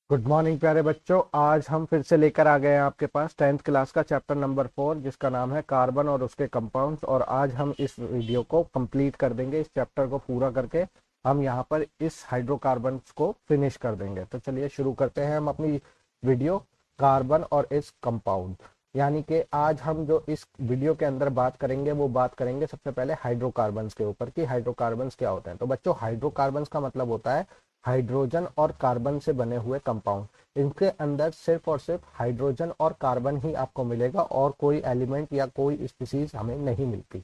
Good morning प्यारे बच्चों। आज हम फिर से लेकर आ गए हैं आपके पास 10th क्लास का चैप्टर नंबर 4 जिसका नाम है कार्बन और उसके कंपाउंड्स। और आज हम इस वीडियो को कंप्लीट कर देंगे। इस चैप्टर को पूरा करके हम यहाँ पर इस हाइड्रोकार्बन्स को फिनिश कर देंगे। तो चलिए शुरू करते हैं हम अपनी वीडियो कार्बन और इस कंपाउंड। यानी कि आज हम जो इस वीडियो के अंदर बात करेंगे वो बात करेंगे सबसे पहले हाइड्रोकार्बन्स के ऊपर कि हाइड्रोकार्बन्स क्या होते हैं। तो बच्चों, हाइड्रोकार्बन्स का मतलब होता है हाइड्रोजन और कार्बन से बने हुए कंपाउंड। इनके अंदर सिर्फ और सिर्फ हाइड्रोजन और कार्बन ही आपको मिलेगा और कोई एलिमेंट या कोई स्पीसीज हमें नहीं मिलती।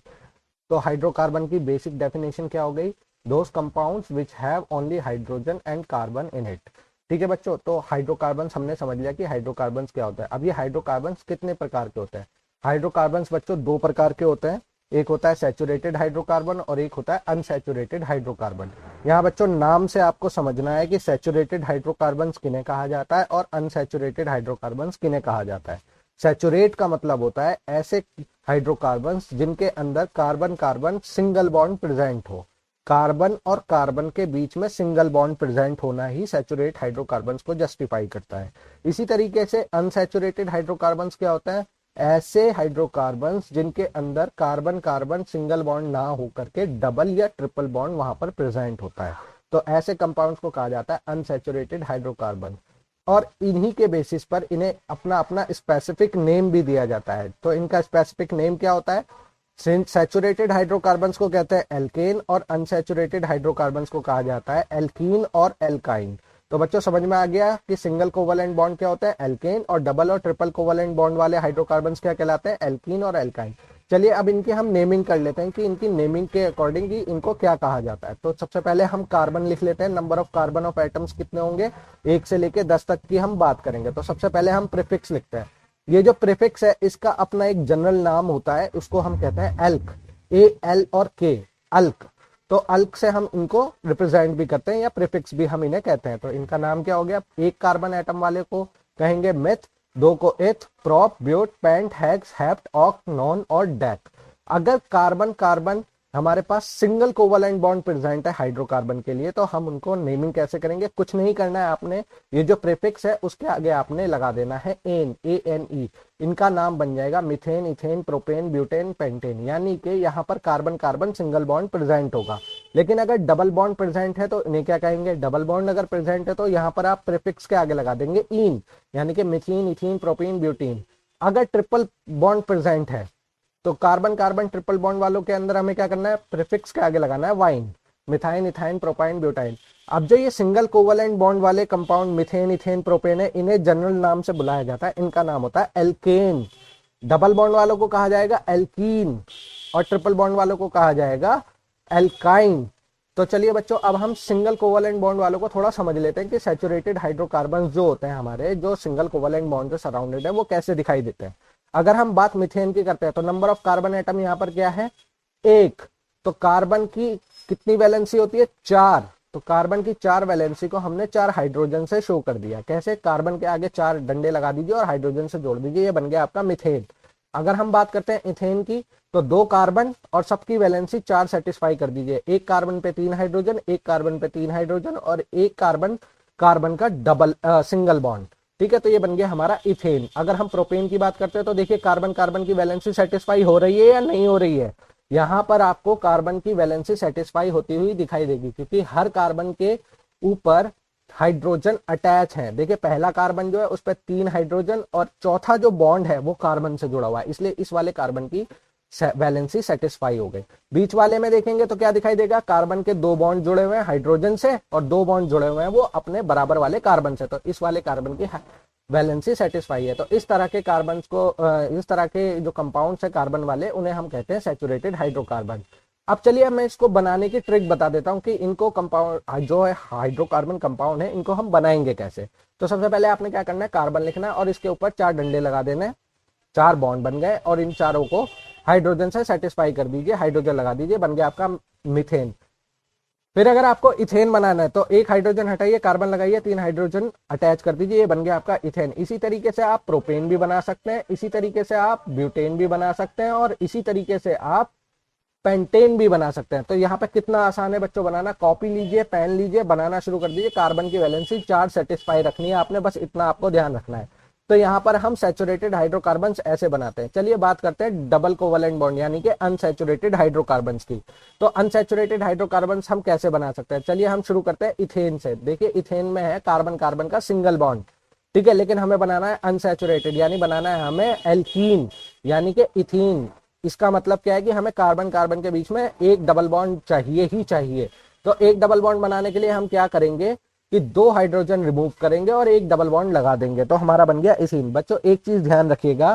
तो हाइड्रोकार्बन की बेसिक डेफिनेशन क्या हो गई? Those compounds which have only hydrogen and carbon in it. ठीक है बच्चों, तो हाइड्रोकार्बन्स हमने समझ लिया कि हाइड्रोकार्बन्स क्या होता है। अब ये हाइड्रोकार्बन्स कितने प्रकार के होते हैं? हाइड्रोकार्बन्स बच्चों दो प्रकार के होते हैं। एक होता है सैचुरेटेड हाइड्रोकार्बन और एक होता है अनसैचुरेटेड हाइड्रोकार्बन। यहाँ बच्चों नाम से आपको समझना है कि सैचुरेटेड हाइड्रोकार्बन्स किन्हें कहा जाता है और अनसैचुरेटेड हाइड्रोकार्बन्स किन्हें कहा जाता है। सैचुरेट का मतलब होता है ऐसे हाइड्रोकार्बन्स जिनके अंदर carbon carbon single bond present हो। कार्बन और कार्बन के बीच में सिंगल बॉन्ड प्रेजेंट होना ही सैचुरेट हाइड्रोकार्बन्स को जस्टिफाई करता है। इसी तरीके से अनसैचुरेटेड हाइड्रोकार्बन्स क्या होता है? ऐसे हाइड्रोकार्बन्स जिनके अंदर कार्बन कार्बन सिंगल बॉन्ड ना होकर के डबल या ट्रिपल बॉन्ड वहां पर प्रेजेंट होता है। तो ऐसे कंपाउंड्स को कहा जाता है अनसैचुरेटेड हाइड्रोकार्बन। और इन्हीं के बेसिस पर इन्हें अपना अपना स्पेसिफिक नेम भी दिया जाता है। तो इनका स्पेसिफिक नेम क्या होता है? सैचुरेटेड हाइड्रोकार्बन्स को कहते हैं एल्केन और अनसैचुरेटेड हाइड्रोकार्बन्स को कहा जाता है एल्कीन और एल्काइन। तो बच्चों समझ में आ गया कि सिंगल कोवलेंट बॉन्ड क्या होता है? एल्केन। और डबल और ट्रिपल कोवलेंट बॉन्ड वाले हाइड्रोकार्बन्स क्या कहलाते हैं? एल्कीन और एल्काइन। चलिए अब इनकी हम नेमिंग कर लेते हैं कि इनकी नेमिंग के अकॉर्डिंग ही इनको क्या कहा जाता है। तो सबसे पहले हम कार्बन लिख लेते हैं। Number of carbon of atoms कितने होंगे? 1 से लेके 10 तक की हम बात करेंगे। तो सबसे पहले हम प्रीफिक्स लिखते हैं। ये जो प्रीफिक्स है इसका अपना एक जनरल नाम होता है, उसको हम कहते हैं एल्क। ए एल और के, अल्क। तो अल्क से हम इनको रिप्रेजेंट भी करते हैं या प्रीफिक्स भी हम इन्हें कहते हैं। तो इनका नाम क्या हो गया? एक कार्बन एटम वाले को कहेंगे मिथ, दो को eth, prop, but, pent, hex, hept, oct, non और डेक। अगर कार्बन कार्बन हमारे पास सिंगल कोवलेंट बॉन्ड प्रेजेंट है हाइड्रोकार्बन के लिए, तो हम उनको नेमिंग कैसे करेंगे? कुछ नहीं करना है आपने, ये जो प्रीफिक्स है उसके आगे आपने लगा देना है एन, ए एन ई। इनका नाम बन जाएगा methane, ethane, propane, butane, pentane. यानी कि यहाँ पर carbon carbon single bond present होगा। लेकिन अगर डबल बॉन्ड प्रेजेंट है तो इन्हें क्या कहेंगे? डबल बॉन्ड अगर प्रेजेंट है तो यहाँ पर आप प्रीफिक्स के आगे लगा देंगे इन, यानी कि मिथीन, इथीन, प्रोपीन, ब्यूटीन। अगर ट्रिपल बॉन्ड प्रेजेंट है तो कार्बन कार्बन ट्रिपल बॉन्ड वालों के अंदर हमें क्या करना है? प्रीफिक्स के आगे लगाना है वाइन, मिथाइन, इथाइन, प्रोपाइन, ब्यूटाइन। अब जो ये सिंगल कोवलेंट बॉन्ड वाले कंपाउंड मिथेन, इथेन, प्रोपेन है, इन्हें जनरल नाम से बुलाया जाता है। इनका नाम होता है एल्केन। डबल बॉन्ड वालों को कहा जाएगा एल्कीन और ट्रिपल बॉन्ड वालों को कहा जाएगा एल्काइन। तो चलिए बच्चों, अब हम सिंगल कोवलेंट बॉन्ड वालों को थोड़ा समझ लेते हैं कि सैचुरेटेड हाइड्रोकार्बन जो होते हैं हमारे, जो सिंगल कोवलेंट बॉन्ड से सराउंडेड है, वो कैसे दिखाई देते हैं। अगर हम बात मिथेन की करते हैं तो नंबर ऑफ कार्बन एटम यहाँ पर क्या है? 1। तो कार्बन की कितनी वैलेंसी होती है? 4। तो कार्बन की 4 वैलेंसी को हमने 4 हाइड्रोजन से शो कर दिया। कैसे? कार्बन के आगे 4 डंडे लगा दीजिए और हाइड्रोजन से जोड़ दीजिए, ये बन गया आपका मिथेन। अगर हम बात करते हैं इथेन की, तो 2 कार्बन और सबकी वैलेंसी 4 सेटिस्फाई कर दीजिए। एक कार्बन पे 3 हाइड्रोजन, एक कार्बन पे 3 हाइड्रोजन और एक कार्बन कार्बन का डबल सिंगल बॉन्ड। ठीक है, तो ये बन गया हमारा इथेन। अगर हम प्रोपेन की बात करते हैं तो देखिए कार्बन कार्बन की वैलेंसी सेटिस्फाई हो रही है या नहीं हो रही है। यहां पर आपको कार्बन की वैलेंसी सेटिस्फाई होती हुई दिखाई देगी क्योंकि हर कार्बन के ऊपर हाइड्रोजन अटैच है। देखिए पहला कार्बन जो है उस पर 3 हाइड्रोजन और चौथा जो बॉन्ड है वो कार्बन से जुड़ा हुआ है, इसलिए इस वाले कार्बन की वैलेंसी सेटिस्फाई हो गई। बीच वाले में देखेंगे तो क्या दिखाई देगा? कार्बन के 2 बॉन्ड जुड़े हुए हैं हाइड्रोजन से और 2 बॉन्ड जुड़े हुए हैं वो अपने बराबर वाले कार्बन से, तो इस वाले कार्बन की वैलेंसी सेटिस्फाई है। तो इस तरह के कार्बन को, इस तरह के जो कंपाउंड्स है कार्बन वाले, उन्हें हम कहते हैं सैचुरेटेड हाइड्रोकार्बन। अब चलिए मैं इसको बनाने की ट्रिक बता देता हूं कि इनको कंपाउंड जो है हाइड्रोकार्बन कंपाउंड है इनको हम बनाएंगे कैसे। तो सबसे पहले आपने क्या करना है? कार्बन लिखना है और इसके ऊपर 4 डंडे लगा देने। 4 बॉन्ड बन गए और इन चारों को हाइड्रोजन से सेटिस्फाई कर दीजिए, हाइड्रोजन लगा दीजिए, बन गया आपका मिथेन। फिर अगर आपको इथेन बनाना है तो एक हाइड्रोजन हटाइए, कार्बन लगाइए, 3 हाइड्रोजन अटैच कर दीजिए, ये बन गया आपका इथेन। इसी तरीके से आप प्रोपेन भी बना सकते हैं, इसी तरीके से आप ब्यूटेन भी बना सकते हैं और इसी तरीके से आप पेंटेन भी बना सकते हैं। तो यहाँ पे कितना आसान है बच्चों बनाना, कॉपी लीजिए, पेन लीजिए, बनाना शुरू कर दीजिए। कार्बन की वैलेंसी 4 सेटिस्फाई रखनी है आपने, बस इतना आपको ध्यान रखना है। तो यहाँ पर हम सैचुरेटेड हाइड्रोकार्बन्स ऐसे बनाते हैं। चलिए बात करते हैं डबल कोवलेंट बॉन्ड यानी कि अनसैचुरेटेड हाइड्रोकार्बन्स की। तो अनसैचुरेटेड हाइड्रोकार्बन्स हम कैसे बना सकते हैं, चलिए हम शुरू करते हैं इथेन से। देखिए इथेन में है कार्बन कार्बन का सिंगल बॉन्ड, ठीक है, लेकिन हमें बनाना है अनसैचुरेटेड, यानी बनाना है हमें एल्कीन यानी कि इथीन। इसका मतलब क्या है कि हमें कार्बन कार्बन के बीच में एक डबल बॉन्ड चाहिए ही चाहिए। तो एक डबल बॉन्ड बनाने के लिए हम क्या करेंगे कि 2 हाइड्रोजन रिमूव करेंगे और एक डबल बॉन्ड लगा देंगे, तो हमारा बन गया इथीन। बच्चों एक चीज ध्यान रखिएगा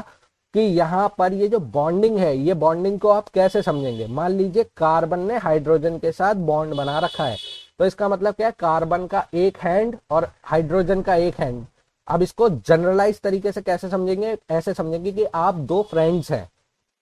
कि यहाँ पर ये जो बॉन्डिंग है, ये बॉन्डिंग को आप कैसे समझेंगे। मान लीजिए कार्बन ने हाइड्रोजन के साथ बॉन्ड बना रखा है, तो इसका मतलब क्या है, कार्बन का एक हैंड और हाइड्रोजन का एक हैंड। अब इसको जनरलाइज तरीके से कैसे समझेंगे, ऐसे समझेंगे कि आप 2 फ्रेंड्स हैं,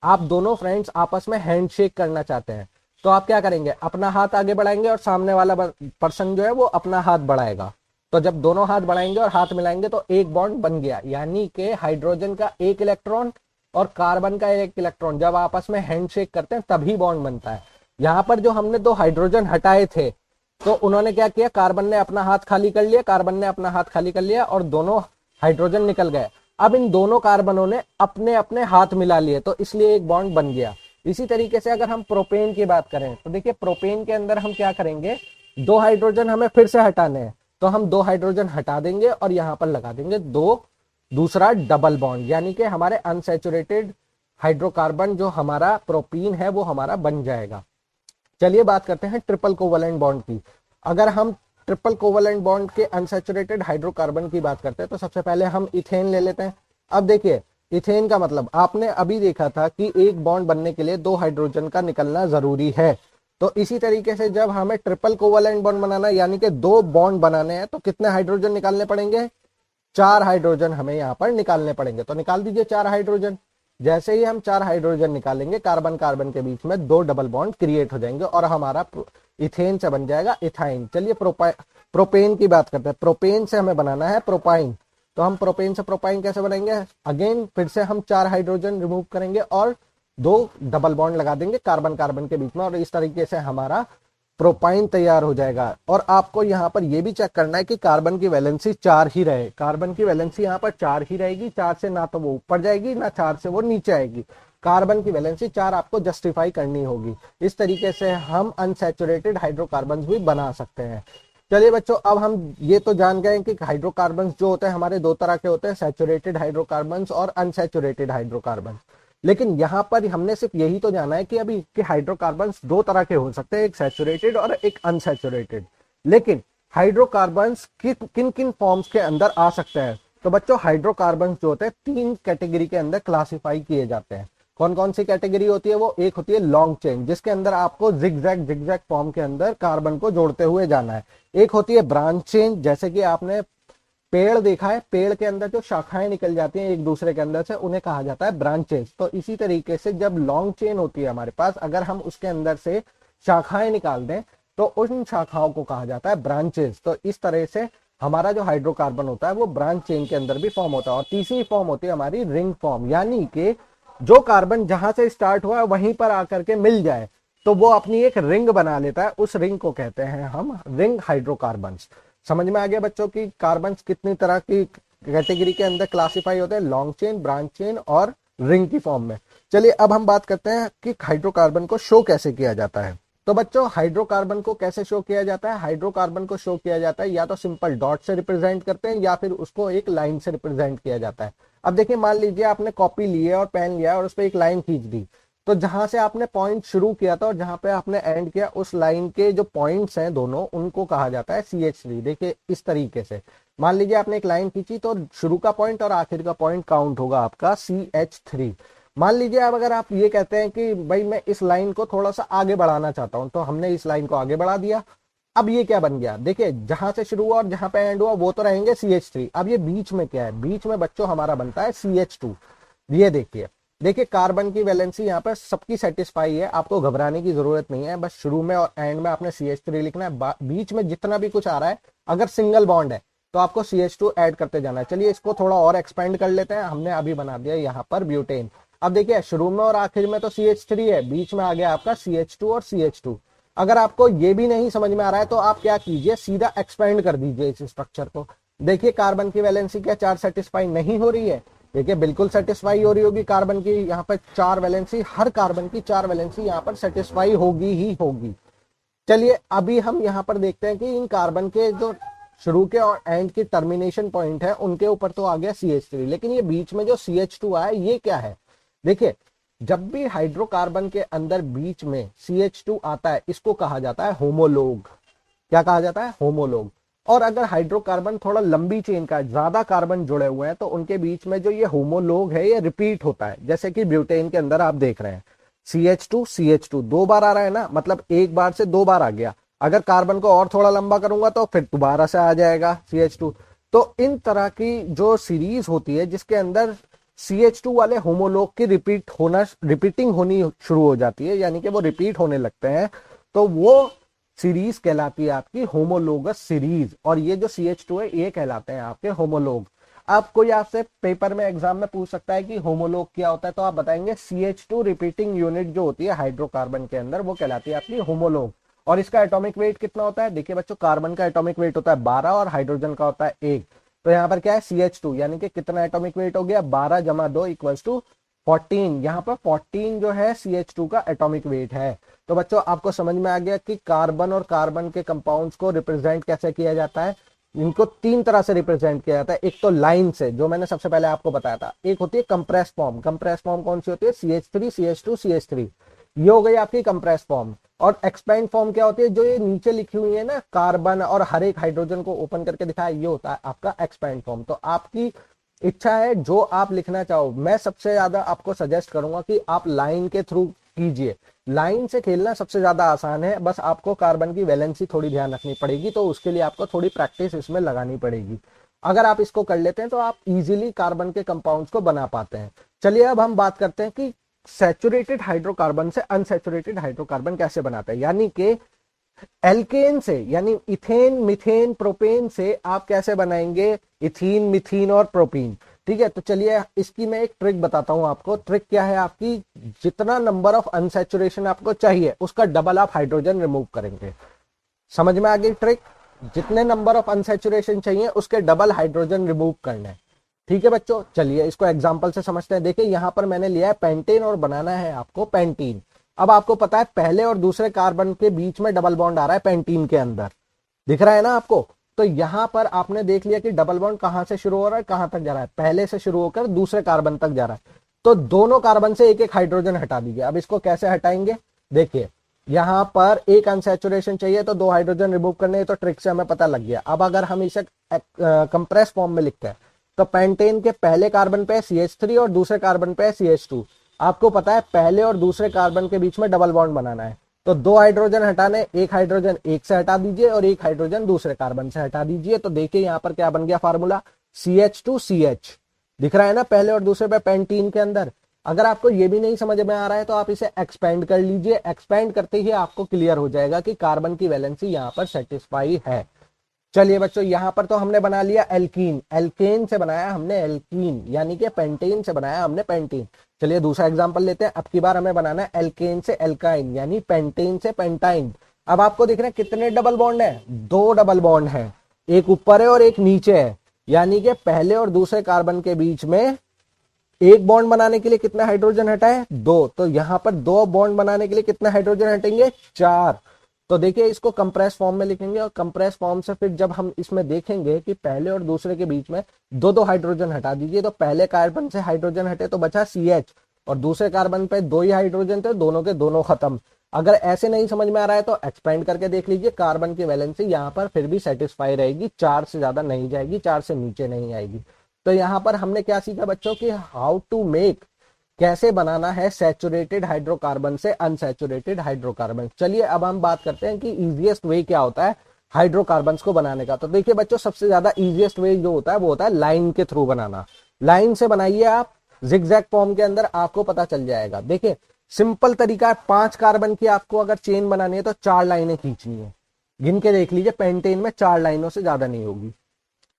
आप दोनों फ्रेंड्स आपस में हैंडशेक करना चाहते हैं। तो आप क्या करेंगे, अपना हाथ आगे बढ़ाएंगे और सामने वाला पर्सन जो है वो अपना हाथ बढ़ाएगा। तो जब दोनों हाथ बढ़ाएंगे और हाथ मिलाएंगे तो एक बॉन्ड बन गया, यानी कि हाइड्रोजन का एक इलेक्ट्रॉन और कार्बन का एक इलेक्ट्रॉन जब आपस में हैंडशेक करते हैं तभी बॉन्ड बनता है। यहाँ पर जो हमने 2 हाइड्रोजन हटाए थे, तो उन्होंने क्या किया, कार्बन ने अपना हाथ खाली कर लिया, कार्बन ने अपना हाथ खाली कर लिया और दोनों हाइड्रोजन निकल गए। अब इन दोनों कार्बनों ने अपने अपने हाथ मिला लिए, तो इसलिए एक बॉन्ड बन गया। इसी तरीके से अगर हम प्रोपेन की बात करें तो देखिए प्रोपेन के अंदर हम क्या करेंगे, 2 हाइड्रोजन हमें फिर से हटाने हैं, तो हम 2 हाइड्रोजन हटा देंगे और यहाँ पर लगा देंगे दूसरा डबल बॉन्ड, यानी कि हमारे अनसैचुरेटेड हाइड्रोकार्बन जो हमारा प्रोपीन है वो हमारा बन जाएगा। चलिए बात करते हैं ट्रिपल कोवलेंट बॉन्ड की। अगर हम ट्रिपल कोवलेंट बॉन्ड के अनसैचुरेटेड हाइड्रोकार्बन की बात करते हैं तो सबसे पहले हम इथेन ले लेते हैं। अब देखिए इथेन का मतलब आपने अभी देखा था कि एक बॉन्ड बनने के लिए 2 हाइड्रोजन का निकलना जरूरी है। तो इसी तरीके से जब हमें ट्रिपल कोवलेंट बॉन्ड बनाना है यानी कि 2 बॉन्ड बनाने हैं तो कितने हाइड्रोजन निकालने पड़ेंगे, 4 हाइड्रोजन हमें यहाँ पर निकालने पड़ेंगे। तो निकाल दीजिए 4 हाइड्रोजन। जैसे ही हम 4 हाइड्रोजन निकालेंगे कार्बन कार्बन के बीच में 2 डबल बॉन्ड क्रिएट हो जाएंगे और हमारा इथेन से बन जाएगा इथाइन। चलिए प्रोपेन की बात करते हैं। प्रोपेन से हमें बनाना है प्रोपाइन, तो हम प्रोपेन से प्रोपाइन कैसे बनाएंगे, अगेन फिर से हम 4 हाइड्रोजन रिमूव करेंगे और 2 डबल बॉन्ड लगा देंगे कार्बन कार्बन के बीच में और इस तरीके से हमारा प्रोपाइन तैयार हो जाएगा। और आपको यहाँ पर यह भी चेक करना है कि कार्बन की वैलेंसी 4 ही रहे। कार्बन की वैलेंसी यहाँ पर 4 ही रहेगी, 4 से ना तो वो ऊपर जाएगी ना 4 से वो नीचे आएगी। कार्बन की वैलेंसी 4 आपको जस्टिफाई करनी होगी। इस तरीके से हम अनसैचुरेटेड हाइड्रोकार्बन भी बना सकते हैं। चलिए बच्चों अब हम ये तो जान गए कि हाइड्रोकार्बन जो होते हैं हमारे 2 तरह के होते हैं, सैचुरेटेड हाइड्रोकार्बन और अनसैचुरेटेड हाइड्रोकार्बन। लेकिन यहाँ पर हमने सिर्फ यही तो जाना है कि अभी के हाइड्रोकार्बन्स 2 तरह के हो सकते हैं, एक सैचुरेटेड और एक अनसैचुरेटेड। लेकिन हाइड्रोकार्बन्स किन किन फॉर्म्स के अंदर आ सकते हैं, तो बच्चों हाइड्रोकार्बन्स जो होते हैं 3 कैटेगरी के अंदर क्लासिफाई किए जाते हैं। कौन कौन सी कैटेगरी होती है वो, एक होती है लॉन्ग चेन जिसके अंदर आपको जिगजैग फॉर्म के अंदर कार्बन को जोड़ते हुए जाना है। एक होती है ब्रांच चेन, जैसे कि आपने पेड़ देखा है, पेड़ के अंदर जो शाखाएं निकल जाती हैं एक दूसरे के अंदर से उन्हें कहा जाता है ब्रांचेस। तो इसी तरीके से जब लॉन्ग चेन होती है हमारे पास, अगर हम उसके अंदर से शाखाएं निकाल दें तो उन शाखाओं को कहा जाता है ब्रांचेस। तो इस तरह से हमारा जो हाइड्रोकार्बन होता है वो ब्रांच चेन के अंदर भी फॉर्म होता है। और तीसरी फॉर्म होती है हमारी रिंग फॉर्म, यानी कि जो कार्बन जहां से स्टार्ट हुआ है वहीं पर आकर के मिल जाए तो वो अपनी एक रिंग बना लेता है, उस रिंग को कहते हैं हम रिंग हाइड्रोकार्बन्स। समझ में आ गया बच्चों की कार्बन्स कितनी तरह की कैटेगरी के अंदर क्लासिफाई होते हैं, लॉन्ग चेन, ब्रांच चेन और रिंग की फॉर्म में। चलिए अब हम बात करते हैं कि हाइड्रोकार्बन को शो कैसे किया जाता है। तो बच्चों हाइड्रोकार्बन को कैसे शो किया जाता है, हाइड्रोकार्बन को शो किया जाता है या तो सिंपल डॉट से रिप्रेजेंट करते हैं या फिर उसको एक लाइन से रिप्रेजेंट किया जाता है। अब देखिए मान लीजिए आपने कॉपी ली है और पेन लिया और उस पर एक लाइन खींच दी, तो जहां से आपने पॉइंट शुरू किया था और जहां पे आपने एंड किया उस लाइन के जो पॉइंट्स हैं दोनों, उनको कहा जाता है CH3। देखिए इस तरीके से मान लीजिए आपने एक लाइन खींची तो शुरू का पॉइंट और आखिर का पॉइंट काउंट होगा आपका CH3। मान लीजिए अब अगर आप ये कहते हैं कि भाई मैं इस लाइन को थोड़ा सा आगे बढ़ाना चाहता हूं, तो हमने इस लाइन को आगे बढ़ा दिया। अब ये क्या बन गया, देखिए जहां से शुरू हुआ और जहां पे एंड हुआ वो तो रहेंगे CH3। अब ये बीच में क्या है, बीच में बच्चों हमारा बनता है CH2। ये देखिए कार्बन की वैलेंसी यहाँ पर सबकी सेटिस्फाई है, आपको घबराने की जरूरत नहीं है। बस शुरू में और एंड में आपने CH3 लिखना है, बीच में जितना भी कुछ आ रहा है अगर सिंगल बॉन्ड है तो आपको CH2 ऐड करते जाना है। चलिए इसको थोड़ा और एक्सपेंड कर लेते हैं। हमने अभी बना दिया यहाँ पर ब्यूटेन। अब देखिए शुरू में और आखिर में तो CH3 है, बीच में आ गया आपका CH2 और CH2। अगर आपको ये भी नहीं समझ में आ रहा है तो आप क्या कीजिए, सीधा एक्सपेंड कर दीजिए इस स्ट्रक्चर को। देखिए कार्बन की वैलेंसी क्या 4 सेटिस्फाई नहीं हो रही है? देखिए बिल्कुल सेटिस्फाई हो रही होगी कार्बन की, यहाँ पर 4 वैलेंसी, हर कार्बन की 4 वैलेंसी यहाँ पर सेटिस्फाई होगी ही होगी। चलिए अभी हम यहाँ पर देखते हैं कि इन कार्बन के जो शुरू के और एंड की टर्मिनेशन पॉइंट है उनके ऊपर तो आ गया CH3, लेकिन ये बीच में जो CH2 आया ये क्या है? देखिए जब भी हाइड्रोकार्बन के अंदर बीच में CH2 आता है इसको कहा जाता है होमोलोग। क्या कहा जाता है? होमोलोग। और अगर हाइड्रोकार्बन थोड़ा लंबी चेन का ज्यादा कार्बन जुड़े हुए हैं तो उनके बीच में जो ये होमोलोग है ये रिपीट होता है। जैसे कि ब्यूटेन के अंदर आप देख रहे हैं CH2 दो बार आ रहा है ना, मतलब एक बार से दो बार आ गया। अगर कार्बन को और थोड़ा लंबा करूंगा तो फिर दोबारा से आ जाएगा CH2। तो इन तरह की जो सीरीज होती है जिसके अंदर CH2 वाले होमोलोग की रिपीटिंग होनी शुरू हो जाती है, यानी कि वो रिपीट होने लगते हैं, तो वो सीरीज कहलाती है आपकी होमोलोगस सीरीज। और ये जो CH2 है ये कहलाते हैं आपके होमोलोग। अब कोई आपसे पेपर में एग्जाम में पूछ सकता है कि होमोलोग क्या होता है, तो आप बताएंगे CH2 रिपीटिंग यूनिट जो होती है हाइड्रोकार्बन के अंदर वो कहलाती है आपकी होमोलोग। और इसका एटॉमिक वेट कितना होता है? देखिए बच्चों कार्बन का एटॉमिक वेट होता है 12 और हाइड्रोजन का होता है 1। तो यहाँ पर क्या है CH2 यानी कि कितना एटॉमिक वेट हो गया? 12 जमा 2 इक्वल्स टू 14। यहाँ पर 14 जो है CH2 का एटॉमिक वेट है। तो बच्चों आपको समझ में आ गया कि कार्बन और कार्बन के कंपाउंड्स को रिप्रेजेंट कैसे किया जाता है। इनको तीन तरह से रिप्रेजेंट किया जाता है। एक तो लाइन से, जो मैंने सबसे पहले आपको बताया था, एक होती है कंप्रेस फॉर्म। कंप्रेस फॉर्म कौन सी होती है? CH3 CH2 CH3, ये हो गई आपकी कंप्रेस फॉर्म। और एक्सपेंड फॉर्म क्या होती है? जो ये नीचे लिखी हुई है ना, कार्बन और हर एक हाइड्रोजन को ओपन करके दिखाया, ये होता है आपका एक्सपेंड फॉर्म। तो आपकी इच्छा है जो आप लिखना चाहो, मैं सबसे ज्यादा आपको सजेस्ट करूंगा कि आप लाइन के थ्रू कीजिए। लाइन से खेलना सबसे ज्यादा आसान है, बस आपको कार्बन की वैलेंसी थोड़ी ध्यान रखनी पड़ेगी, तो उसके लिए आपको थोड़ी प्रैक्टिस इसमें लगानी पड़ेगी। अगर आप इसको कर लेते हैं तो आप इजीली कार्बन के कंपाउंड्स को बना पाते हैं। चलिए अब हम बात करते हैं कि सैचुरेटेड हाइड्रोकार्बन से अनसैचुरेटेड हाइड्रोकार्बन कैसे बनाते हैं, यानी कि एल्केन से, यानी इथेन मिथेन प्रोपेन से आप कैसे बनाएंगे इथीन मिथीन और प्रोपीन। ठीक है, तो चलिए इसकी मैं एक ट्रिक बताता हूं आपको। ट्रिक क्या है आपकी? जितना नंबर ऑफ अनसैचुरेशन आपको चाहिए उसका डबल आप हाइड्रोजन रिमूव करेंगे। समझ में आ गई ट्रिक? जितने नंबर ऑफ अनसैचुरेशन चाहिए उसके डबल हाइड्रोजन रिमूव करना है। ठीक है बच्चों, चलिए इसको एग्जांपल से समझते हैं। देखिए यहां पर मैंने लिया है पेंटेन और बनाना है आपको पेंटीन। अब आपको पता है पहले और दूसरे कार्बन के बीच में डबल बॉन्ड आ रहा है पेंटीन के अंदर, दिख रहा है ना आपको? तो यहां पर आपने देख लिया कि डबल बॉन्ड कहां से शुरू हो रहा है, कहां तक जा रहा है? पहले से शुरू होकर दूसरे कार्बन तक जा रहा है। तो दोनों कार्बन से एक एक हाइड्रोजन हटा दीजिए। अब इसको कैसे हटाएंगे? देखिए यहां पर एक अनसैचुरेशन चाहिए तो दो हाइड्रोजन रिमूव करने, तो ट्रिक से हमें पता लग गया। अब अगर हम इसे कंप्रेस फॉर्म में लिखते हैं तो पेंटेन के पहले कार्बन पे CH3 और दूसरे कार्बन पे CH2। आपको पता है पहले और दूसरे कार्बन के बीच में डबल बॉन्ड बनाना है, तो दो हाइड्रोजन हटाने, एक हाइड्रोजन एक से हटा दीजिए और एक हाइड्रोजन दूसरे कार्बन से हटा दीजिए। तो देखिए यहां पर क्या बन गया फार्मूला? CH2CH। दिख रहा है ना पहले और दूसरे पे पेंटीन के अंदर। अगर आपको ये भी नहीं समझ में आ रहा है तो आप इसे एक्सपेंड कर लीजिए। एक्सपेंड करते ही आपको क्लियर हो जाएगा कि कार्बन की वैलेंसी यहां पर सेटिस्फाई है। चलिए बच्चों यहां पर तो हमने बना लिया एल्कीन। एल्केन से बनाया हमने एल्कीन, यानी कि पेंटेन से बनाया हमने पेंटीन। चलिए दूसरा एग्जांपल लेते हैं। अब की बार हमें बनाना है एल्केन से एल्काइन, यानी पेंटेन से पेंटाइन। अब आपको दिख रहे हैं कितने डबल बॉन्ड है? दो डबल बॉन्ड है, एक ऊपर है और एक नीचे है। यानी कि पहले और दूसरे कार्बन के बीच में एक बॉन्ड बनाने के लिए कितना हाइड्रोजन हटा है? दो। तो यहां पर दो बॉन्ड बनाने के लिए कितना हाइड्रोजन हटेंगे? 4। तो देखिए इसको कंप्रेस फॉर्म में लिखेंगे और कंप्रेस फॉर्म से फिर जब हम इसमें देखेंगे कि पहले और दूसरे के बीच में दो दो हाइड्रोजन हटा दीजिए, तो पहले कार्बन से हाइड्रोजन हटे तो बचा CH, और दूसरे कार्बन पे दो ही हाइड्रोजन थे, दोनों के दोनों खत्म। अगर ऐसे नहीं समझ में आ रहा है तो एक्सपेंड करके देख लीजिए। कार्बन की वैलेंसी यहाँ पर फिर भी सेटिस्फाई रहेगी, 4 से ज्यादा नहीं जाएगी, 4 से नीचे नहीं आएगी। तो यहाँ पर हमने क्या सीखा बच्चों की हाउ टू मेक, कैसे बनाना है सैचुरेटेड हाइड्रोकार्बन से अनसैचुरेटेड हाइड्रोकार्बन। चलिए अब हम बात करते हैं कि इजीएस्ट वे क्या होता है हाइड्रोकार्बन्स को बनाने का। तो देखिए बच्चों सबसे ज्यादा इजीएस्ट वे जो होता है वो होता है लाइन के थ्रू बनाना। लाइन से बनाइए आप, जिगजैग फॉर्म के अंदर आपको पता चल जाएगा। देखिए सिंपल तरीका है, 5 कार्बन की आपको अगर चेन बनानी है तो 4 लाइनें खींचनी है। गिन के देख लीजिए पेंटेन में 4 लाइनों से ज्यादा नहीं होगी।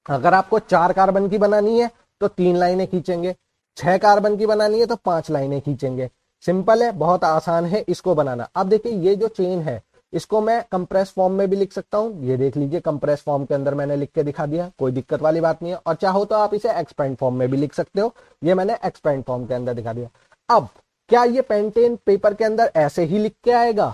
अगर आपको 4 कार्बन की बनानी है तो 3 लाइनें खींचेंगे, 6 कार्बन की बनानी है तो 5 लाइनें खींचेंगे। सिंपल है, बहुत आसान है इसको बनाना। अब देखिए ये जो चेन है इसको मैं कंप्रेस फॉर्म में भी लिख सकता हूं। ये देख लीजिए कंप्रेस फॉर्म के अंदर मैंने लिख के दिखा दिया, कोई दिक्कत वाली बात नहीं है। और चाहो तो आप इसे एक्सपेंड फॉर्म में भी लिख सकते हो, ये मैंने एक्सपेंड फॉर्म के अंदर दिखा दिया। अब क्या ये पेंटेन पेपर के अंदर ऐसे ही लिख के आएगा?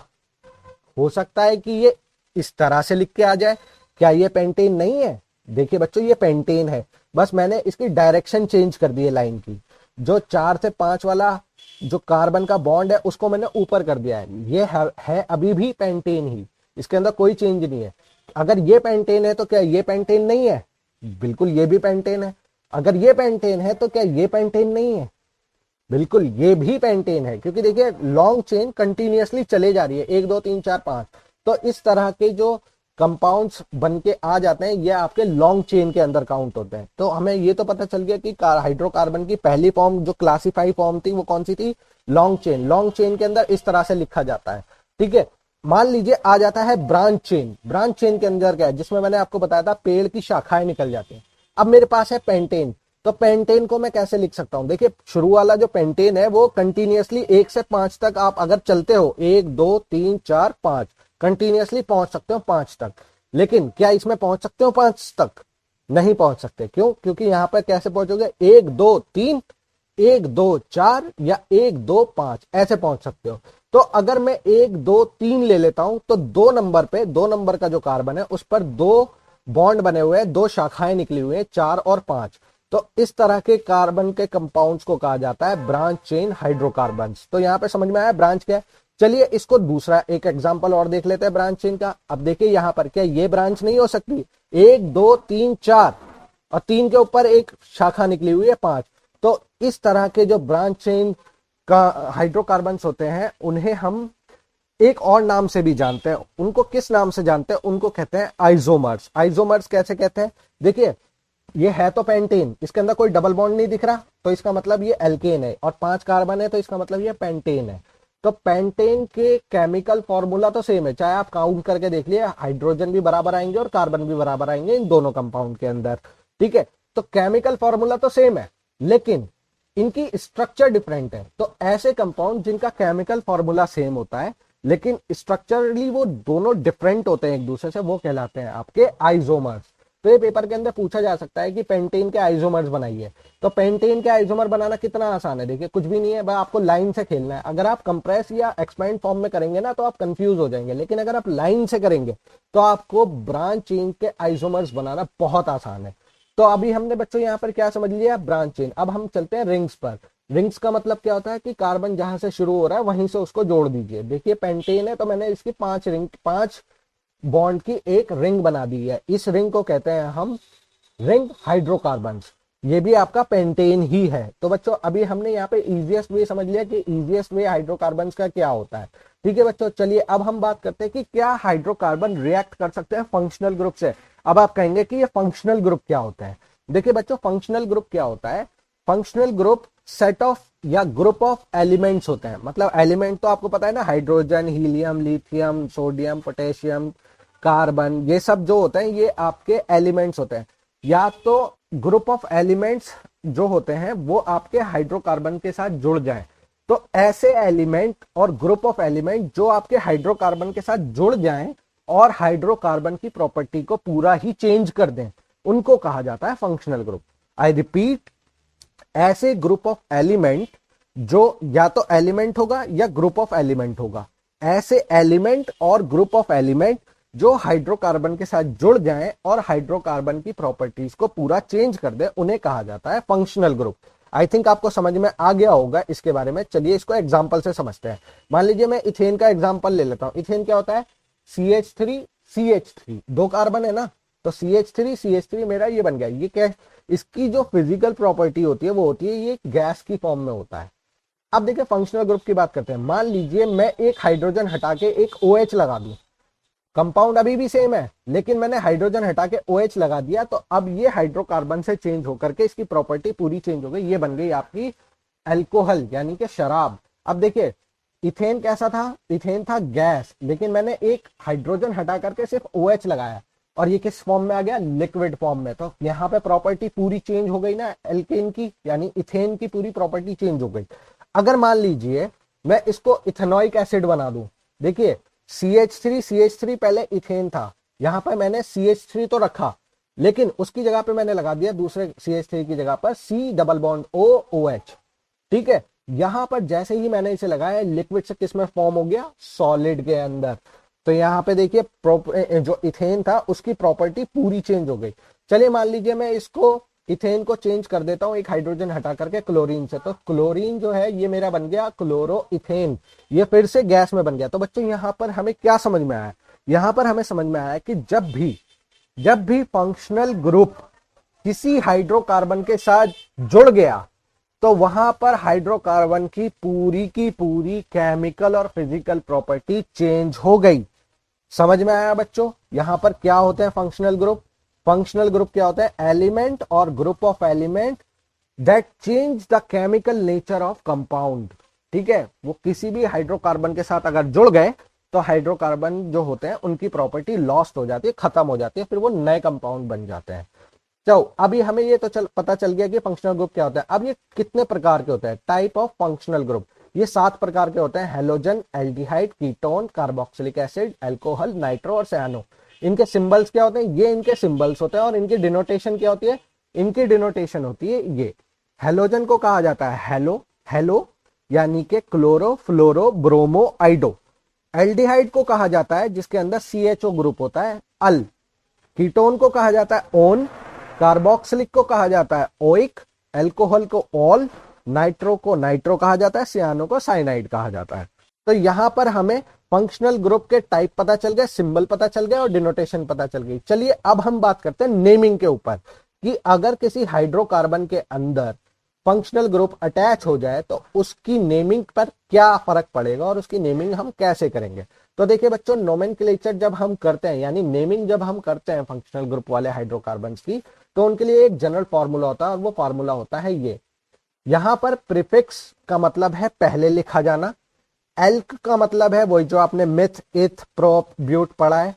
हो सकता है कि ये इस तरह से लिख के आ जाए। क्या ये पेंटेन नहीं है? देखिए बच्चों ये पेंटेन है, बस मैंने इसकी डायरेक्शन चेंज कर दी है लाइन की। जो 4 से 5 वाला जो कार्बन का बॉन्ड है उसको मैंने ऊपर कर दिया है। ये है अभी भी पेंटेन ही, इसके अंदर कोई चेंज नहीं है। अगर ये पेंटेन है तो क्या ये पेंटेन नहीं है? बिल्कुल ये भी पेंटेन है। अगर ये पेंटेन है तो क्या ये पेंटेन नहीं है? बिल्कुल ये भी पेंटेन है, क्योंकि देखिए लॉन्ग चेन कंटिन्यूअसली चले जा रही है, 1 2 3 4 5। तो इस तरह के जो कंपाउंड्स बन के आ जाते हैं ये आपके लॉन्ग चेन के अंदर काउंट होते हैं। तो हमें ये तो पता चल गया कि हाइड्रोकार्बन की पहली फॉर्म जो क्लासिफाई फॉर्म थी वो कौन सी थी? Long chain. लॉन्ग चेन के अंदर इस तरह से लिखा जाता है, ठीक है। मान लीजिए आ जाता है ब्रांच चेन। ब्रांच चेन के अंदर क्या है, जिसमें मैंने आपको बताया था पेड़ की शाखाएं निकल जाती हैं। अब मेरे पास है पेंटेन, तो पेंटेन को मैं कैसे लिख सकता हूं? देखिए शुरू वाला जो पेंटेन है वो कंटिन्यूअसली 1 से 5 तक आप अगर चलते हो, 1 2 3 4 5 कंटिन्यूअसली पहुंच सकते हो 5 तक। लेकिन क्या इसमें पहुंच सकते हो 5 तक? नहीं पहुंच सकते। क्यों? क्योंकि यहां पर कैसे पहुंचोगे? 1 2 3 1 2 4 या 1 2 5 ऐसे पहुंच सकते हो। तो अगर मैं 1 2 3 ले लेता हूं तो 2 नंबर पे, 2 नंबर का जो कार्बन है उस पर 2 बॉन्ड बने हुए हैं, 2 शाखाएं निकली हुई हैं, 4 और 5। तो इस तरह के कार्बन के कंपाउंड्स को कहा जाता है ब्रांच चेन हाइड्रोकार्बन्स। तो यहां पे समझ में आया ब्रांच क्या है। चलिए इसको दूसरा एक एग्जांपल और देख लेते हैं ब्रांच चेन का। अब देखिए यहां पर क्या ये ब्रांच नहीं हो सकती? 1 2 3 4 और 3 के ऊपर एक शाखा निकली हुई है 5। तो इस तरह के जो ब्रांच चेन का हाइड्रोकार्बन्स होते हैं उन्हें हम एक और नाम से भी जानते हैं। उनको किस नाम से जानते हैं? उनको कहते हैं आइसोमर्स। आइसोमर्स कैसे कहते हैं? देखिए ये है तो पेंटेन, इसके अंदर कोई डबल बॉन्ड नहीं दिख रहा तो इसका मतलब ये एल्केन है, और 5 कार्बन है तो इसका मतलब ये पेंटेन है। तो पेंटेन के केमिकल फॉर्मूला तो सेम है, चाहे आप काउंट करके देख लिए, हाइड्रोजन भी बराबर आएंगे और कार्बन भी बराबर आएंगे इन दोनों कंपाउंड के अंदर, ठीक है। तो केमिकल फॉर्मूला तो सेम है लेकिन इनकी स्ट्रक्चर डिफरेंट है। तो ऐसे कंपाउंड जिनका केमिकल फॉर्मूला सेम होता है लेकिन स्ट्रक्चरली वो दोनों डिफरेंट होते हैं एक दूसरे से, वो कहलाते हैं आपके आइसोमर्स। तो ये पेपर के अंदर पूछा जा सकता है कि पेंटेन के आइसोमर्स बनाइए। तो पेंटेन के आइसोमर बनाना कितना आसान है, देखिए कुछ भी नहीं है, बस आपको लाइन से खेलना है। अगर आप कंप्रेस या एक्सपेंड फॉर्म में करेंगे ना तो आप कंफ्यूज हो जाएंगे, लेकिन अगर आप लाइन से करेंगे तो आपको ब्रांच चेन के आइसोमर्स बनाना बहुत आसान है। तो अभी हमने बच्चों यहाँ पर क्या समझ लिया? Branch chain. अब हम चलते हैं रिंग्स पर। रिंग्स का मतलब क्या होता है कि कार्बन जहां से शुरू हो रहा है वहीं से उसको जोड़ दीजिए। देखिए पेंटेन है तो मैंने इसकी 5 बॉन्ड की एक रिंग बना दी है। इस रिंग को कहते हैं हम रिंग हाइड्रोकार्बन्स। ये भी आपका पेंटेन ही है। तो बच्चों अभी हमने यहाँ पे इजीएस्ट वे समझ लिया कि इजीएस्ट वे हाइड्रोकार्बन्स का क्या होता है, ठीक है बच्चों। चलिए अब हम बात करते हैं कि क्या हाइड्रोकार्बन रिएक्ट कर सकते हैं फंक्शनल ग्रुप से। अब आप कहेंगे कि ये फंक्शनल ग्रुप क्या होता है। देखिए बच्चों फंक्शनल ग्रुप क्या होता है? फंक्शनल ग्रुप सेट ऑफ या ग्रुप ऑफ एलिमेंट्स होते हैं। मतलब एलिमेंट तो आपको पता है ना, hydrogen, helium, lithium, sodium, potassium, carbon, ये सब जो होते हैं ये आपके एलिमेंट्स होते हैं। या तो ग्रुप ऑफ एलिमेंट्स जो होते हैं वो आपके हाइड्रोकार्बन के साथ जुड़ जाएं। तो ऐसे एलिमेंट और ग्रुप ऑफ एलिमेंट जो आपके हाइड्रोकार्बन के साथ जुड़ जाएं और हाइड्रोकार्बन की प्रॉपर्टी को पूरा ही चेंज कर दें, उनको कहा जाता है फंक्शनल ग्रुप। आई रिपीट, ऐसे ग्रुप ऑफ एलिमेंट जो या तो एलिमेंट होगा या ग्रुप ऑफ एलिमेंट होगा, ऐसे एलिमेंट और ग्रुप ऑफ एलिमेंट जो हाइड्रोकार्बन के साथ जुड़ जाएं और हाइड्रोकार्बन की प्रॉपर्टीज को पूरा चेंज कर दे, उन्हें कहा जाता है फंक्शनल ग्रुप। आई थिंक आपको समझ में आ गया होगा इसके बारे में। चलिए इसको एग्जांपल से समझते हैं। मान लीजिए मैं इथेन का एग्जांपल ले लेता हूं। इथेन क्या होता है? CH3 CH3, 2 कार्बन है ना, तो CH3 CH3 मेरा ये बन गया। ये क्या है? इसकी जो फिजिकल प्रॉपर्टी होती है वो होती है ये गैस की फॉर्म में होता है। अब देखिए फंक्शनल ग्रुप की बात करते हैं। मान लीजिए मैं एक हाइड्रोजन हटा के एक OH लगा दूं, कंपाउंड अभी भी सेम है लेकिन मैंने हाइड्रोजन हटा के OH लगा दिया, तो अब ये हाइड्रोकार्बन से चेंज होकर के इसकी प्रॉपर्टी पूरी चेंज हो गई। ये बन गई आपकी अल्कोहल यानी कि शराब। अब देखिए इथेन कैसा था? इथेन था गैस, लेकिन मैंने एक हाइड्रोजन हटा करके सिर्फ OH लगाया, और ये किस फॉर्म में आ गया, लिक्विड फॉर्म में। तो यहाँ पे प्रॉपर्टी पूरी चेंज हो गई ना एल्केन की, यानी इथेन की पूरी प्रॉपर्टी चेंज हो गई। अगर मान लीजिए मैं इसको इथेनॉइक एसिड बना दूं, देखिए CH3 पहले इथेन था, यहां पर मैंने CH3 तो रखा, लेकिन उसकी जगह पे मैंने लगा दिया दूसरे CH3 की जगह पर C डबल बॉन्ड OH। ठीक है, यहां पर जैसे ही मैंने इसे लगाया, लिक्विड से किस में फॉर्म हो गया, सॉलिड के अंदर। तो यहाँ पे देखिए जो इथेन था उसकी प्रॉपर्टी पूरी चेंज हो गई। चलिए मान लीजिए मैं इसको इथेन को चेंज कर देता हूं एक हाइड्रोजन हटा करके क्लोरीन से, तो क्लोरीन जो है ये मेरा बन गया क्लोरो इथेन, ये फिर से गैस में बन गया। तो बच्चों यहां पर हमें क्या समझ में आया, यहां पर हमें समझ में आया कि जब भी फंक्शनल ग्रुप किसी हाइड्रोकार्बन के साथ जुड़ गया तो वहां पर हाइड्रोकार्बन की पूरी केमिकल और फिजिकल प्रॉपर्टी चेंज हो गई। समझ में आया बच्चों, यहां पर क्या होते हैं फंक्शनल ग्रुप, फंक्शनल ग्रुप क्या होता है, एलिमेंट और group of element that change the chemical nature of compound. ठीक है, वो किसी भी हाइड्रोकार्बन के साथ अगर जुड़ गए तो हाइड्रोकार्बन जो होते हैं उनकी प्रॉपर्टी लॉस्ट हो जाती है, खत्म हो जाती है, फिर वो नए कंपाउंड बन जाते हैं। चलो अभी हमें ये तो पता चल गया कि फंक्शनल ग्रुप क्या होता है। अब ये कितने प्रकार के होते हैं, टाइप ऑफ फंक्शनल ग्रुप, ये 7 प्रकार के होते हैं, halogen, aldehyde, ketone, carboxylic acid, alcohol, nitro और सैनो। इनके सिंबल्स क्या होते हैं, ये इनके सिंबल्स होते हैं, और इनकी डिनोटेशन क्या होती है, इनकी डिनोटेशन होती है ये। हेलोजन को कहा जाता है हेलो यानी कि क्लोरो, फ्लोरो, ब्रोमो, आइडो। एल्डिहाइड को कहा जाता है जिसके अंदर CHO ग्रुप होता है, अल। कीटोन को कहा जाता है ओन, कार्बोक्सिलिक को कहा जाता है ओइक, अल्कोहल को ऑल, नाइट्रो को नाइट्रो कहा जाता है, सियानो को साइनाइड कहा जाता है। तो यहां पर हमें फंक्शनल ग्रुप के टाइप पता चल गए, सिंबल पता चल गया और डिनोटेशन पता चल गई। चलिए अब हम बात करते हैं नेमिंग के ऊपर, कि अगर किसी हाइड्रोकार्बन के अंदर फंक्शनल ग्रुप अटैच हो जाए तो उसकी नेमिंग पर क्या फर्क पड़ेगा और उसकी नेमिंग हम कैसे करेंगे। तो देखिए बच्चों, नोमेनक्लेचर जब हम करते हैं, यानी नेमिंग जब हम करते हैं फंक्शनल ग्रुप वाले हाइड्रोकार्बन्स की, तो उनके लिए एक जनरल फॉर्मूला होता है, और वो फॉर्मूला होता है ये। यहां पर प्रीफिक्स का मतलब है पहले लिखा जाना, एल्क का मतलब है वही जो आपने मिथ, इथ, प्रोप, ब्यूट पढ़ा है,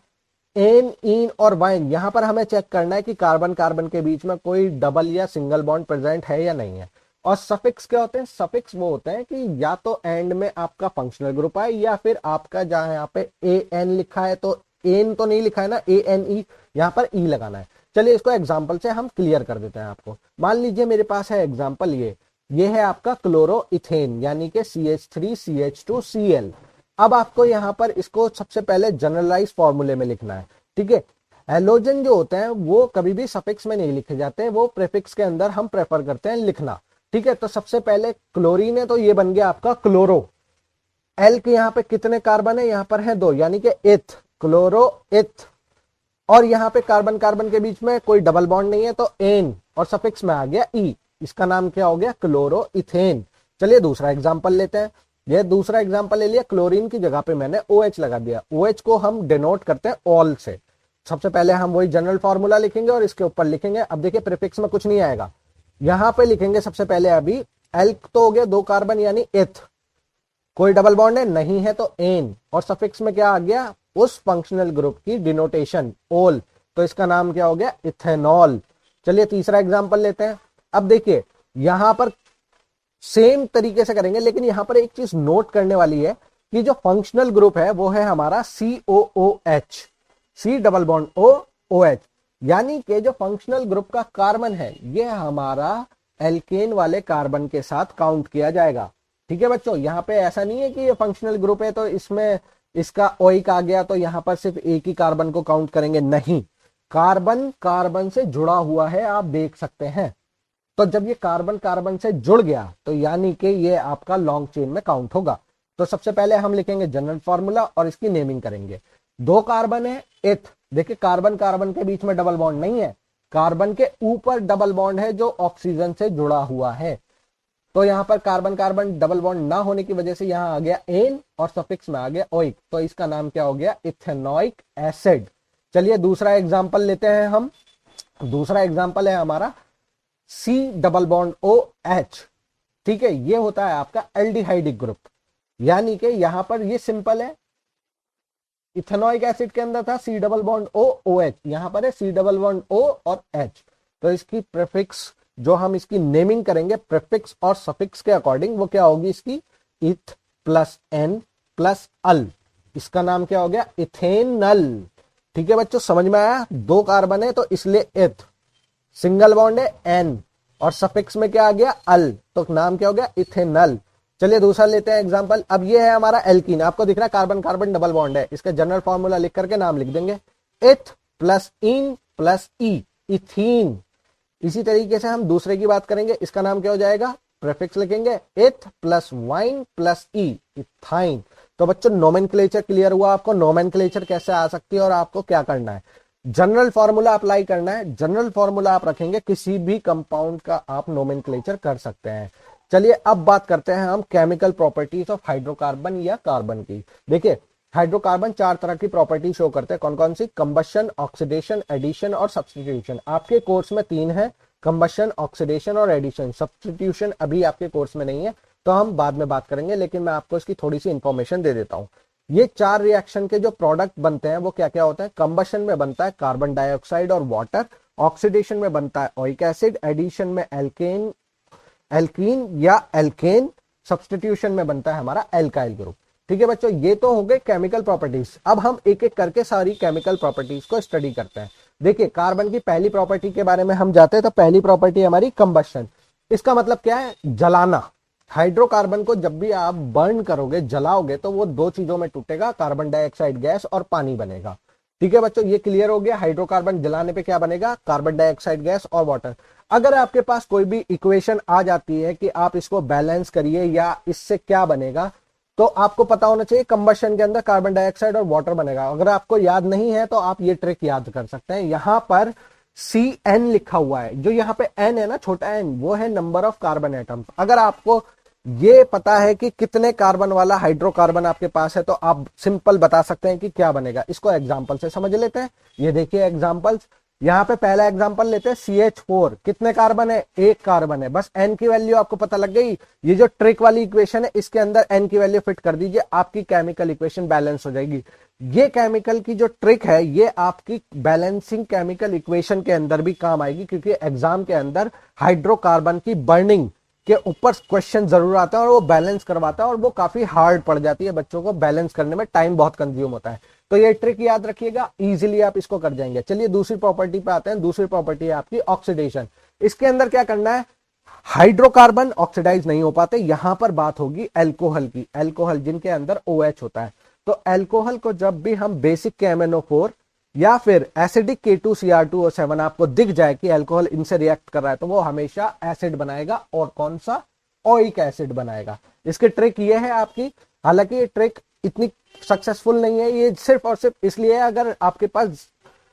एन, इन और वाइन, यहां पर हमें चेक करना है कि कार्बन कार्बन के बीच में कोई डबल या सिंगल बॉन्ड प्रेजेंट है या नहीं है। और सफिक्स क्या होते हैं, सफिक्स वो होते हैं कि या तो एंड में आपका फंक्शनल ग्रुप है, या फिर आपका जहां यहाँ पे AN लिखा है तो एन तो नहीं लिखा है ना, ANE, यहाँ पर ई लगाना है। चलिए इसको एग्जाम्पल से हम क्लियर कर देते हैं आपको। मान लीजिए मेरे पास है एग्जाम्पल ये है आपका क्लोरो इथेन, यानी कि CH3CH2Cl। अब आपको यहाँ पर इसको सबसे पहले जनरलाइज फॉर्मूले में लिखना है। ठीक है, हेलोजन जो होते हैं वो कभी भी सफिक्स में नहीं लिखे जाते, वो प्रीफिक्स के अंदर हम प्रेफर करते हैं लिखना। ठीक है, तो सबसे पहले क्लोरीन है तो ये बन गया आपका क्लोरो। एल के यहाँ पे कितने कार्बन है, यहाँ पर है 2, यानी कि इथ, क्लोरो इथ। और यहाँ पे कार्बन कार्बन के बीच में कोई डबल बॉन्ड नहीं है तो एन, और सफिक्स में आ गया ई, इसका नाम क्या हो गया, क्लोरो इथेन। चलिए दूसरा एग्जाम्पल लेते हैं। ये दूसरा एग्जाम्पल ले लिया, क्लोरीन की जगह पे मैंने OH लगा दिया। OH को हम डिनोट करते हैं ऑल से। सबसे पहले हम वही जनरल फॉर्मूला लिखेंगे और इसके ऊपर लिखेंगे, अब देखिए प्रीफिक्स में कुछ नहीं आएगा, यहां पे लिखेंगे सबसे पहले अभी एल्क तो हो गया 2 कार्बन यानी इथ, कोई डबल बॉन्ड है नहीं है तो एन, और सफिक्स में क्या आ गया, उस फंक्शनल ग्रुप की डिनोटेशन ओल, तो इसका नाम क्या हो गया, इथेनॉल। चलिए तीसरा एग्जांपल लेते हैं। अब देखिए यहां पर सेम तरीके से करेंगे, लेकिन यहां पर एक चीज नोट करने वाली है कि जो फंक्शनल ग्रुप है वो है हमारा COOH, C double bond OH, यानी कि जो फंक्शनल ग्रुप का कार्बन है ये हमारा एल्केन वाले कार्बन के साथ काउंट किया जाएगा। ठीक है बच्चों, यहाँ पे ऐसा नहीं है कि ये फंक्शनल ग्रुप है तो इसमें इसका ओइक आ गया तो यहाँ पर सिर्फ एक ही कार्बन को काउंट करेंगे, नहीं, कार्बन कार्बन से जुड़ा हुआ है, आप देख सकते हैं। तो जब ये कार्बन कार्बन से जुड़ गया तो यानी कि ये आपका लॉन्ग चेन में काउंट होगा। तो सबसे पहले हम लिखेंगे जनरल फॉर्मूला और इसकी नेमिंग करेंगे। 2 कार्बन है इथ, देखिए कार्बन कार्बन के बीच में डबल बॉन्ड नहीं है, कार्बन के ऊपर डबल बॉन्ड है जो ऑक्सीजन से जुड़ा हुआ है, तो यहां पर कार्बन कार्बन डबल बॉन्ड ना होने की वजह से यहां आ गया एन और सफिक्स में आ गया ओइक, तो इसका नाम क्या हो गया, इथेनोइक एसिड। चलिए दूसरा एग्जांपल लेते हैं हम। दूसरा एग्जांपल है हमारा C डबल बॉन्ड OH। ठीक है, ये होता है आपका एल्डिहाइडिक ग्रुप, यानी कि यहां पर ये सिंपल है, इथेनॉइक एसिड के अंदर था C double bond O O H, यहां पर है सी डबल बॉन्ड ओ और एच। तो इसकी प्रीफिक्स जो हम इसकी नेमिंग करेंगे प्रीफिक्स और सफिक्स के अकॉर्डिंग वो क्या होगी, इसकी इथ प्लस एन प्लस अल, इसका नाम क्या हो गया, इथेनल। ठीक है बच्चों, समझ में आया? दो कार्बन है तो इसलिए इथ, सिंगल बॉन्ड है एन और सफिक्स में क्या आ गया, अल, तो नाम क्या हो गया, इथेनल। चलिए दूसरा लेते हैं एग्जांपल। अब ये है हमारा एल्कीन, आपको दिख रहा है कार्बन कार्बन डबल बॉन्ड है, इसका जनरल फॉर्मूला लिख करके नाम लिख देंगे, इथ plus in plus E, ethene. इसी तरीके से हम दूसरे की बात करेंगे, इसका नाम क्या हो जाएगा, प्रीफिक्स लिखेंगे इथ प्लस वाइन प्लस ई, इथाइन। तो बच्चों नोमेनक्लेचर क्लियर हुआ आपको, नोमेनक्लेचर कैसे आ सकती है और आपको क्या करना है, जनरल फॉर्मूला अप्लाई करना है। जनरल फॉर्मूला आप रखेंगे, किसी भी कंपाउंड का आप नोमेनक्लेचर कर सकते हैं। चलिए अब बात करते हैं हम केमिकल प्रॉपर्टीज ऑफ हाइड्रोकार्बन या कार्बन की। देखिए हाइड्रोकार्बन चार तरह की प्रॉपर्टी शो करते हैं, कौन कौन सी, कंबशन, ऑक्सीडेशन, एडिशन और सब्स्टिट्यूशन। आपके कोर्स में तीन है, कंबशन, ऑक्सीडेशन और एडिशन। सब्स्टिट्यूशन अभी आपके कोर्स में नहीं है तो हम बाद में बात करेंगे, लेकिन मैं आपको इसकी थोड़ी सी इंफॉर्मेशन दे देता हूं। ये चार रिएक्शन के जो प्रोडक्ट बनते हैं वो क्या क्या होते हैं, कंबशन में बनता है कार्बन डाइऑक्साइड और वाटर, ऑक्सीडेशन में बनता है ओइक एसिड, एडिशन में एल्कीन या एल्केन, सब्स्टिट्यूशन में बनता है हमारा एल्काइल ग्रुप। ठीक है बच्चों, ये तो हो गए केमिकल प्रॉपर्टीज। अब हम एक एक करके सारी केमिकल प्रॉपर्टीज को स्टडी करते हैं। देखिए कार्बन की पहली प्रॉपर्टी के बारे में हम जाते हैं, तो पहली प्रॉपर्टी हमारी कंबशन। इसका मतलब क्या है, जलाना। हाइड्रोकार्बन को जब भी आप बर्न करोगे, जलाओगे, तो वो दो चीजों में टूटेगा, कार्बन डाइऑक्साइड गैस और पानी बनेगा। ठीक है बच्चों, ये क्लियर हो गया। हाइड्रोकार्बन जलाने पे क्या बनेगा, कार्बन डाइऑक्साइड गैस और वाटर। अगर आपके पास कोई भी इक्वेशन आ जाती है कि आप इसको बैलेंस करिए या इससे क्या बनेगा, तो आपको पता होना चाहिए कंबशन के अंदर कार्बन डाइऑक्साइड और वाटर बनेगा। अगर आपको याद नहीं है तो आप ये ट्रिक याद कर सकते हैं। यहां पर CN लिखा हुआ है, जो यहाँ पे N है ना, छोटा n, वो है नंबर ऑफ कार्बन एटम्स। अगर आपको ये पता है कि कितने कार्बन वाला हाइड्रोकार्बन आपके पास है तो आप सिंपल बता सकते हैं कि क्या बनेगा। इसको एग्जांपल से समझ लेते हैं। ये देखिए एग्जांपल्स, यहाँ पे पहला एग्जांपल लेते हैं CH4, कितने कार्बन है, एक कार्बन है, बस N की वैल्यू आपको पता लग गई। ये जो ट्रिक वाली इक्वेशन है इसके अंदर N की वैल्यू फिट कर दीजिए, आपकी केमिकल इक्वेशन बैलेंस हो जाएगी। ये केमिकल की जो ट्रिक है ये आपकी बैलेंसिंग केमिकल इक्वेशन के अंदर भी काम आएगी, क्योंकि एग्जाम के अंदर हाइड्रोकार्बन की बर्निंग के ऊपर क्वेश्चन जरूर आता है और वो बैलेंस करवाता है, और वो काफी हार्ड पड़ जाती है बच्चों को, बैलेंस करने में टाइम बहुत कंज्यूम होता है। तो ये ट्रिक याद रखिएगा, इजीली आप इसको कर जाएंगे। चलिए दूसरी प्रॉपर्टी पे आते हैं। दूसरी प्रॉपर्टी है आपकी ऑक्सीडेशन। इसके अंदर क्या करना है, हाइड्रोकार्बन ऑक्सीडाइज नहीं हो पाते, यहां पर बात होगी एल्कोहल की। एल्कोहल जिनके अंदर OH होता है, तो एल्कोहल को जब भी हम बेसिक KMnO4 या फिर एसिडिक K2Cr2O7 आपको दिख जाए कि अल्कोहल इनसे रिएक्ट कर रहा है, तो वो हमेशा एसिड बनाएगा, और कौन सा, ओइक एसिड बनाएगा। इसकी ट्रिक ये है आपकी, हालांकि ये ट्रिक इतनी सक्सेसफुल नहीं है, ये सिर्फ और सिर्फ इसलिए है अगर आपके पास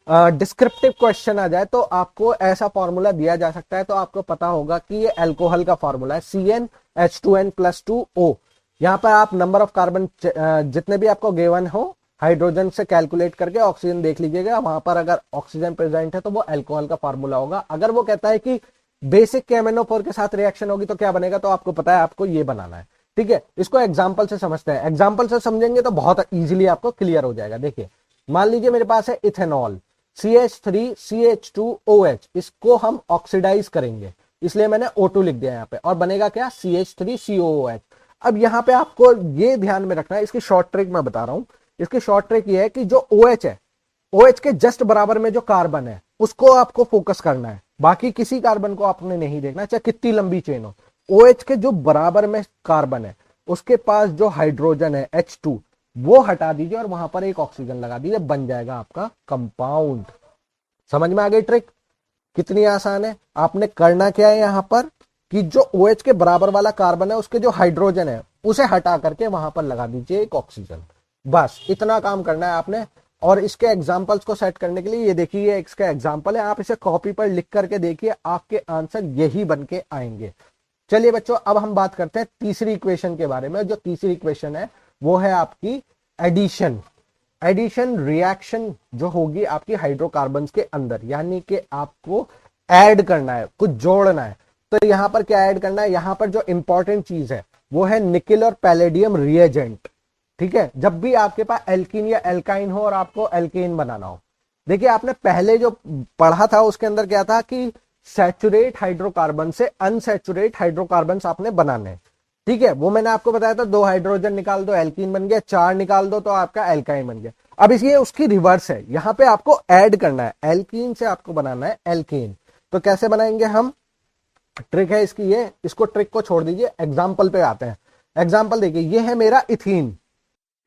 डिस्क्रिप्टिव क्वेश्चन आ जाए तो आपको ऐसा फॉर्मूला दिया जा सकता है, तो आपको पता होगा कि ये अल्कोहल का फॉर्मूला है CnH2n+2O। यहाँ पर आप नंबर ऑफ कार्बन जितने भी आपको गिवन हो हाइड्रोजन से कैलकुलेट करके ऑक्सीजन देख लीजिएगा, वहां पर अगर ऑक्सीजन प्रेजेंट है तो वो अल्कोहल का फार्मूला होगा। अगर वो कहता है कि बेसिक KMnO4 के साथ रिएक्शन होगी तो क्या बनेगा, तो आपको पता है आपको ये बनाना है। ठीक है, इसको एग्जाम्पल से समझते हैं। एग्जाम्पल से समझेंगे तो बहुत इजीली आपको क्लियर हो जाएगा। देखिए मान लीजिए मेरे पास है इथेनॉल CH3CH2OH, इसको हम ऑक्सीडाइज करेंगे, इसलिए मैंने O2 लिख दिया यहाँ पे, और बनेगा क्या, CH3COOH। अब यहाँ पे आपको ये ध्यान में रखना है, इसकी शॉर्ट ट्रिक मैं बता रहा हूं। इसकी शॉर्ट ट्रिक ये है कि जो OH है, OH के जस्ट बराबर में जो कार्बन है उसको आपको फोकस करना है, बाकी किसी कार्बन को आपने नहीं देखना, चाहे कितनी लंबी चेन हो। OH के जो बराबर में कार्बन है उसके पास जो हाइड्रोजन है H2, वो हटा दीजिए और वहां पर एक ऑक्सीजन लगा दीजिए, बन जाएगा आपका कंपाउंड। समझ में आ गई ट्रिक, कितनी आसान है। आपने करना क्या है यहाँ पर कि जो OH के बराबर वाला कार्बन है उसके जो हाइड्रोजन है उसे हटा करके वहां पर लगा दीजिए एक ऑक्सीजन, बस इतना काम करना है आपने। और इसके एग्जाम्पल्स को सेट करने के लिए ये देखिए, ये इसका एग्जाम्पल है, आप इसे कॉपी पर लिख करके देखिए, आपके आंसर यही बन के आएंगे। चलिए बच्चों, अब हम बात करते हैं तीसरी इक्वेशन के बारे में। जो तीसरी इक्वेशन है वो है आपकी एडिशन। एडिशन रिएक्शन जो होगी आपकी हाइड्रोकार्बन्स के अंदर, यानी कि आपको ऐड करना है, कुछ जोड़ना है। तो यहां पर क्या ऐड करना है, यहां पर जो इंपॉर्टेंट चीज है वो है निकेल और पैलेडियम रिएजेंट। ठीक है, जब भी आपके पास एल्कीन या एल्काइन हो और आपको एल्केन बनाना हो। देखिए आपने पहले जो पढ़ा था उसके अंदर क्या था कि सैचुरेट हाइड्रोकार्बन से अनसैचुरेट हाइड्रोकार्बन आपने बनाने, ठीक है, वो मैंने आपको बताया था, 2 हाइड्रोजन निकाल दो एल्कीन बन गया, 4 निकाल दो तो आपका एल्काइन बन गया। अब इसलिए उसकी रिवर्स है, यहां पे आपको ऐड करना है, एल्कीन से आपको बनाना है एल्केन। तो कैसे बनाएंगे हम, ट्रिक है इसकी ये, इसको ट्रिक को छोड़ दीजिए, एग्जाम्पल पे आते हैं। एग्जाम्पल देखिए, ये है मेरा इथीन,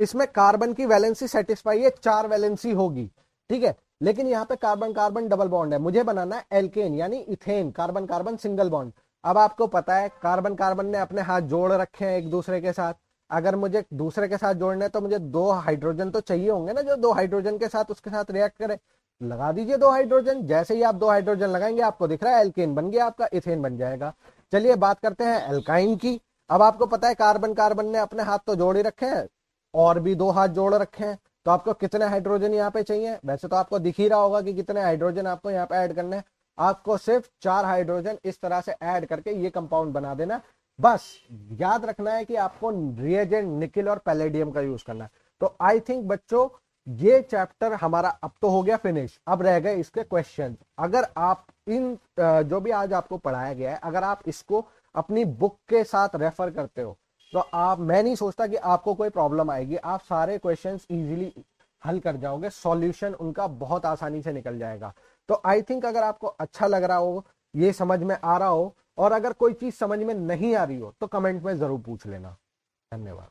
इसमें कार्बन की वैलेंसी सेटिस्फाई है, 4 वैलेंसी होगी, ठीक है, लेकिन यहाँ पे कार्बन कार्बन डबल बॉन्ड है, मुझे बनाना है एल्केन यानी ethane, carbon carbon single bond. अब आपको पता है कार्बन कार्बन ने अपने हाथ जोड़ रखे हैं एक दूसरे के साथ, अगर मुझे दूसरे के साथ जोड़ना है तो मुझे 2 हाइड्रोजन तो चाहिए होंगे ना, जो 2 हाइड्रोजन के साथ उसके साथ रिएक्ट करे। लगा दीजिए 2 हाइड्रोजन, जैसे ही आप 2 हाइड्रोजन लगाएंगे आपको दिख रहा है एल्केन बन गया, आपका इथेन बन जाएगा। चलिए बात करते हैं एल्काइन की। अब आपको पता है कार्बन कार्बन ने अपने हाथ तो जोड़ ही रखे हैं और भी 2 हाथ जोड़ रखे हैं, तो आपको कितने हाइड्रोजन यहाँ पे चाहिए, वैसे तो आपको दिख ही रहा होगा कि कितने हाइड्रोजन आपको यहाँ पे ऐड करना है। आपको सिर्फ 4 हाइड्रोजन इस तरह से ऐड करके ये कंपाउंड बना देना। बस याद रखना है कि आपको रिएजेंट निकिल और पैलेडियम का यूज करना है। तो आई थिंक बच्चों ये चैप्टर हमारा अब तो हो गया फिनिश, अब रह गए इसके क्वेश्चन। अगर आप इन जो भी आज आपको पढ़ाया गया है, अगर आप इसको अपनी बुक के साथ रेफर करते हो तो आप, मैं नहीं सोचता कि आपको कोई प्रॉब्लम आएगी, आप सारे क्वेश्चंस इजीली हल कर जाओगे, सॉल्यूशन उनका बहुत आसानी से निकल जाएगा। तो आई थिंक अगर आपको अच्छा लग रहा हो, ये समझ में आ रहा हो, और अगर कोई चीज समझ में नहीं आ रही हो तो कमेंट में जरूर पूछ लेना। धन्यवाद।